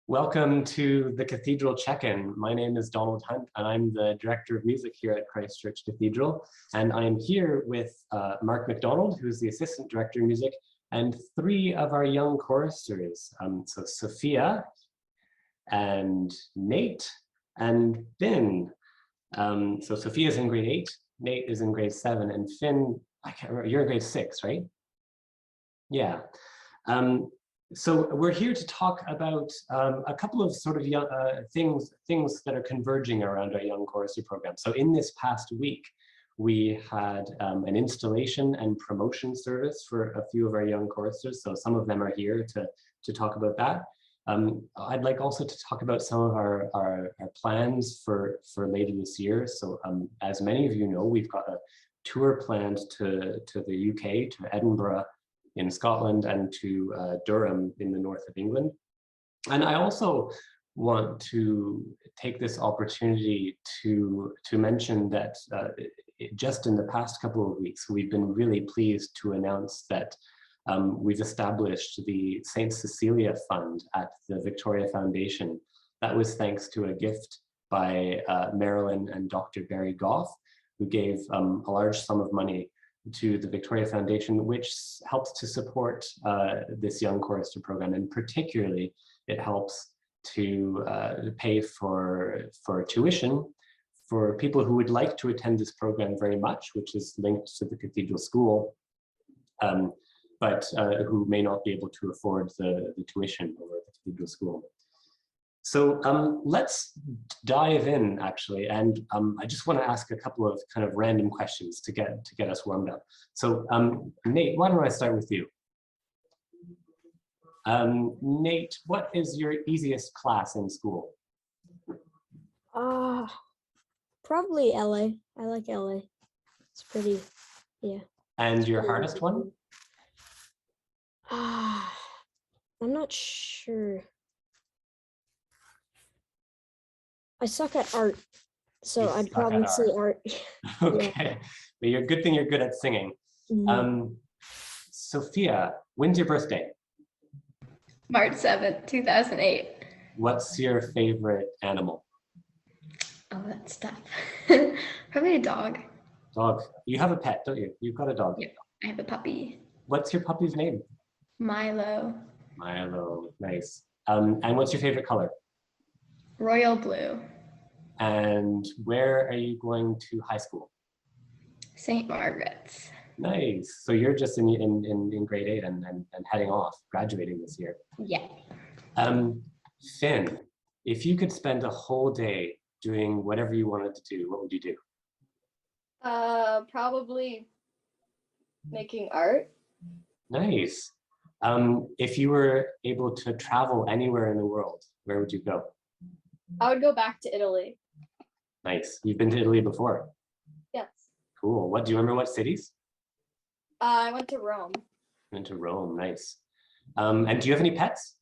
Welcome to the Cathedral check-in. My name is Donald Hunt, and I'm the Director of Music here at Christchurch Cathedral. And I'm here with Mark McDonald, who's the Assistant Director of Music, and three of our young choristers. So Sophia, and Nate, and Finn. So Sophia's in grade 8, Nate is in grade 7, and Finn, I can't remember, you're in grade 6, right? Yeah. So we're here to talk about a couple of sort of young, things that are converging around our young chorister program. So in this past week, we had an installation and promotion service for a few of our young choristers. So some of them are here to talk about that. I'd like also to talk about some of our plans for later this year. So as many of you know, we've got a tour planned to the UK, to Edinburgh in Scotland, and to Durham in the north of England. And I also want to take this opportunity to mention that just in the past couple of weeks, we've been really pleased to announce that we've established the St. Cecilia Fund at the Victoria Foundation. That was thanks to a gift by Marilyn and Dr. Barry Goff, who gave a large sum of money to the Victoria Foundation, which helps to support this young chorister program. And particularly, it helps to pay for tuition for people who would like to attend this program very much, which is linked to the Cathedral School, but who may not be able to afford the tuition over at the Cathedral School. So let's dive in, actually, and I just want to ask a couple of kind of random questions to get us warmed up. So Nate, why don't I start with you? Nate, what is your easiest class in school? Probably LA. I like LA. It's pretty, yeah. And your hardest one? I'm not sure. I suck at art, so I'd probably say art. Okay, but you're good thing you're good at singing. Mm-hmm. Sophia, when's your birthday? March 7th, 2008. What's your favorite animal? Oh, that's tough. Probably a dog. Dog. You have a pet, don't you? You've got a dog. Yeah, I have a puppy. What's your puppy's name? Milo. Milo, nice. And what's your favorite color? Royal blue. And where are you going to high school? St. Margaret's. Nice. So you're just in grade 8 and heading off, graduating this year. Yeah. Finn, if you could spend a whole day doing whatever you wanted to do, what would you do? Probably making art. Nice. If you were able to travel anywhere in the world, where would you go? I would go back to Italy. Nice. You've been to Italy before? Yes. Cool. Do you remember what cities? I went to Rome. Went to Rome. Nice. And do you have any pets?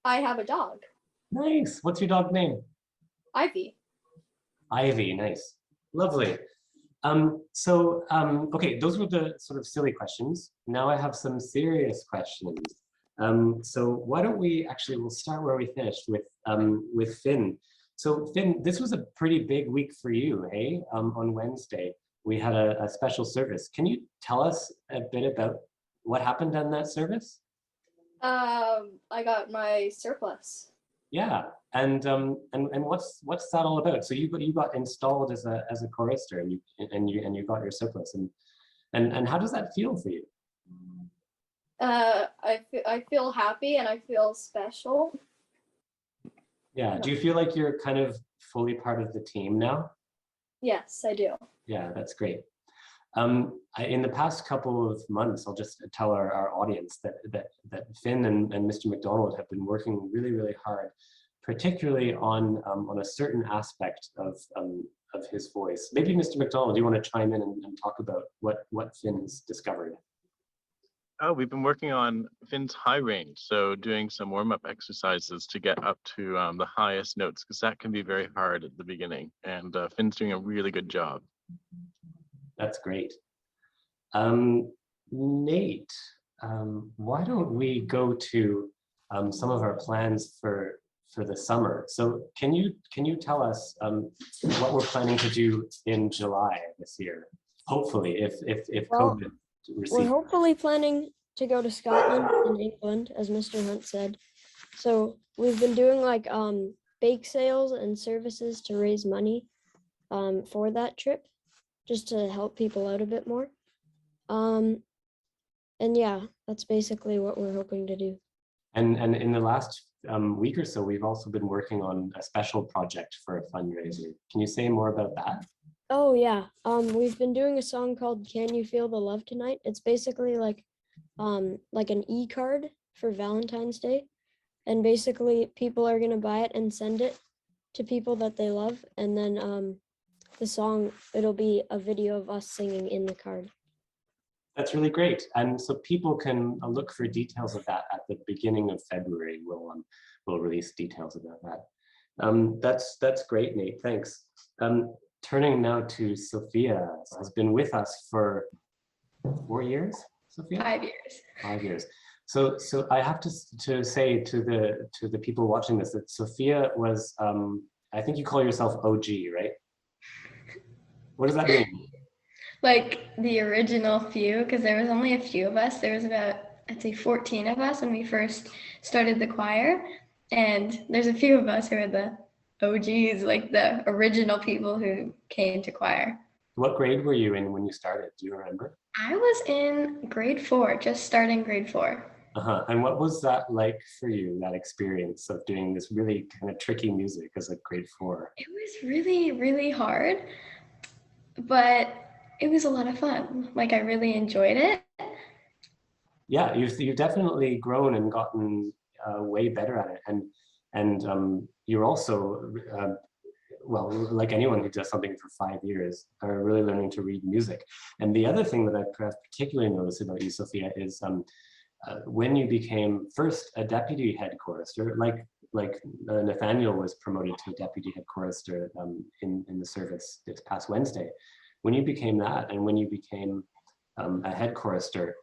I have a dog. Nice. What's your dog name? Ivy. Ivy. Nice. Lovely. Okay, those were the sort of silly questions. Now I have some serious questions. So why don't we'll start where we finished with Finn. So Finn, this was a pretty big week for you, hey? On Wednesday, we had a special service. Can you tell us a bit about what happened on that service? I got my surplus. Yeah, and what's that all about? So you got installed as a chorister, and you got your surplus, and how does that feel for you? I feel happy and I feel special. Yeah. Do you feel like you're kind of fully part of the team now? Yes, I do. Yeah, that's great. In the past couple of months, I'll just tell our audience that Finn and Mr. McDonald have been working really, really hard, particularly on a certain aspect of his voice. Maybe Mr. McDonald, do you want to chime in and talk about what Finn's discovered? Oh, we've been working on Finn's high range, so doing some warm-up exercises to get up to the highest notes, because that can be very hard at the beginning, and Finn's doing a really good job. That's great. Nate, why don't we go to some of our plans for the summer. So can you tell us what we're planning to do in July this year? Hopefully, if Well, COVID We're recedes. hopefully planning to go to Scotland and England, as Mr. Hunt said. So we've been doing like bake sales and services to raise money for that trip, just to help people out a bit more. And yeah, that's basically what we're hoping to do. And in the last week or so, we've also been working on a special project for a fundraiser. Can you say more about that? Oh yeah, we've been doing a song called "Can You Feel the Love Tonight?" It's basically like an e-card for Valentine's Day, and basically people are gonna buy it and send it to people that they love, and then the song, it'll be a video of us singing in the card. That's really great. And so people can look for details of that at the beginning of February. We'll release details about that. That's great, Nate. Thanks. Turning now to Sophia, has been with us for 4 years, Sophia? 5 years. 5 years. So I have to say to the people watching this that Sophia was, I think you call yourself OG, right? What does that mean? Like the original few, because there was only a few of us. There was about, I'd say 14 of us when we first started the choir. And there's a few of us who are the OGs, like the original people who came to choir. What grade were you in when you started? Do you remember? I was in grade 4, just starting grade 4. And what was that like for you, that experience of doing this really kind of tricky music as a grade 4? It was really, really hard, but it was a lot of fun. Like I really enjoyed it. Yeah, you've definitely grown and gotten way better at it, and you're also well, like anyone who does something for 5 years, are really learning to read music. And the other thing that I particularly noticed about you, Sophia, is when you became first a deputy head chorister, like Nathaniel was promoted to a deputy head chorister in the service this past Wednesday. When you became that, and when you became a head chorister,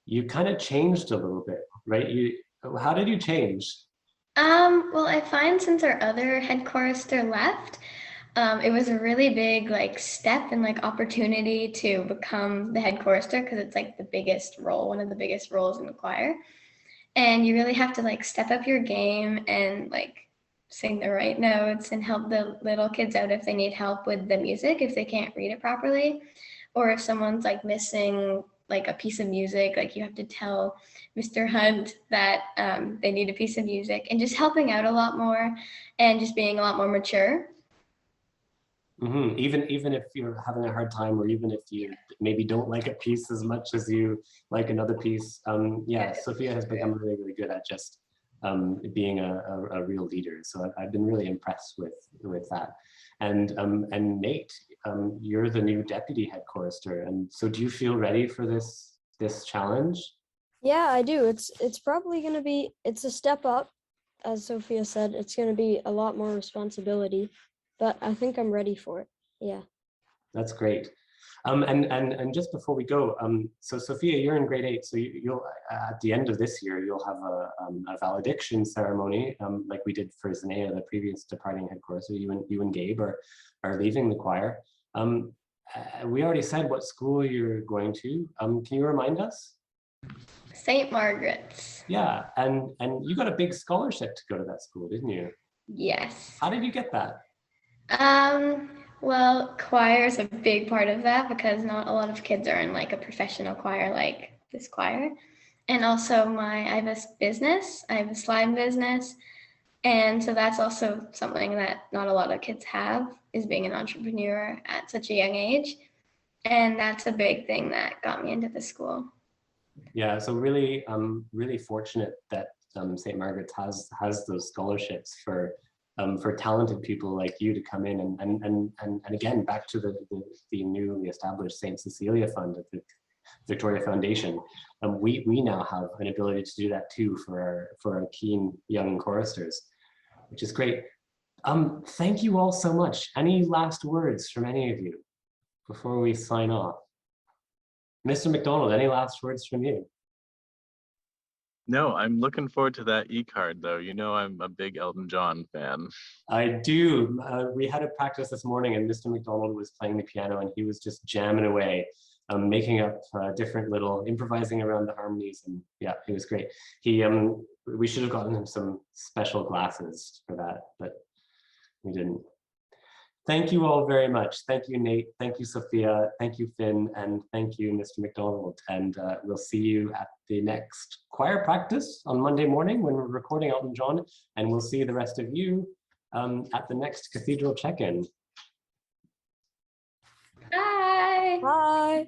you kind of changed a little bit, right? How did you change? Well, I find since our other head chorister left, it was a really big like step and like opportunity to become the head chorister, because it's like the biggest role, one of the biggest roles in the choir. And you really have to like step up your game and like sing the right notes and help the little kids out if they need help with the music, if they can't read it properly, or if someone's like missing like a piece of music, like you have to tell Mr. Hunt that they need a piece of music, and just helping out a lot more and just being a lot more mature. Mm-hmm. Even if you're having a hard time, or even if you maybe don't like a piece as much as you like another piece, yeah, Sophia has become really, really good at just being a real leader. So I've been really impressed with that. And Nate, you're the new deputy head chorister, and so do you feel ready for this challenge? Yeah, I do. It's probably gonna be, it's a step up, as Sophia said. It's gonna be a lot more responsibility, but I think I'm ready for it. Yeah. That's great. And just before we go, so Sophia, you're in grade 8, so you'll at the end of this year you'll have a valediction ceremony, like we did for Zanea, the previous departing head chorister. You and Gabe are leaving the choir. We already said what school you're going to. Can you remind us? St. Margaret's. Yeah, and you got a big scholarship to go to that school, didn't you? Yes. How did you get that? Well, choir is a big part of that, because not a lot of kids are in like a professional choir like this choir. And also I have a business, I have a slime business. And so that's also something that not a lot of kids have, is being an entrepreneur at such a young age. And that's a big thing that got me into the school. Yeah, so really, really fortunate that St. Margaret's has those scholarships for talented people like you to come in, and again, back to the newly established St. Cecilia Fund at the Victoria Foundation. We now have an ability to do that too for our keen young choristers, which is great. Thank you all so much. Any last words from any of you before we sign off? Mr. McDonald, any last words from you? No, I'm looking forward to that e-card though. You know, I'm a big Elton John fan. I do. We had a practice this morning and Mr. McDonald was playing the piano and he was just jamming away, making up different little, improvising around the harmonies. And yeah, it was great. We should have gotten him some special glasses for that, but we didn't. Thank you all very much. Thank you, Nate. Thank you, Sophia. Thank you, Finn. And thank you, Mr. McDonald. And we'll see you at the next choir practice on Monday morning when we're recording Elton John. And we'll see the rest of you at the next Cathedral check-in. Bye. Bye.